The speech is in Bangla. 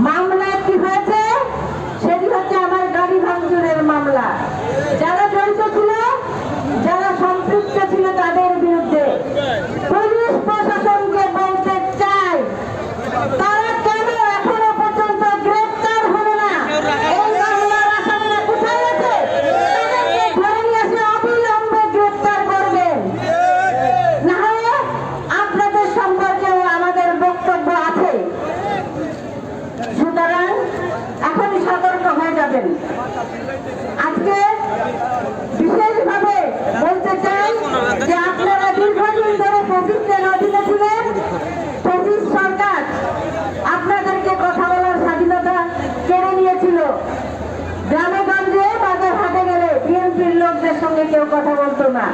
মামলা কি হয়েছে, সেটি হচ্ছে আমার গাড়ি ভাঙচুরের মামলা। যারা জড়িত ছিল, যারা সম্পৃক্ত ছিল তাদের বিরুদ্ধে পুলিশ প্রশাসনকে বলতে চাই, তারা কেন এখনো পর্যন্ত গ্রেফতার হলো না? এই মামলার আসামিরা কোথায় আছে? তাদেরকে ধরে নিয়ে এসে অবিলম্বে গ্রেফতার করবেন, না হলে আপনাদের সম্পর্কেও আমাদের বক্তব্য আছে। সুতরাং এখনই সতর্ক হয়ে যাবেন। আজকে বিশেষভাবে বলতে চাই যে আপনারা দীর্ঘদিন ধরে ফ্যাসিস্টের অধীনে ছিলেন। ফ্যাসিস্ট সরকার আপনাদেরকে কথা বলার স্বাধীনতা কেড়ে নিয়েছিল। গ্রামে গঞ্জে বাজার হাটে গেলে বিএনপির লোকদের সঙ্গে কেউ কথা বলতো না।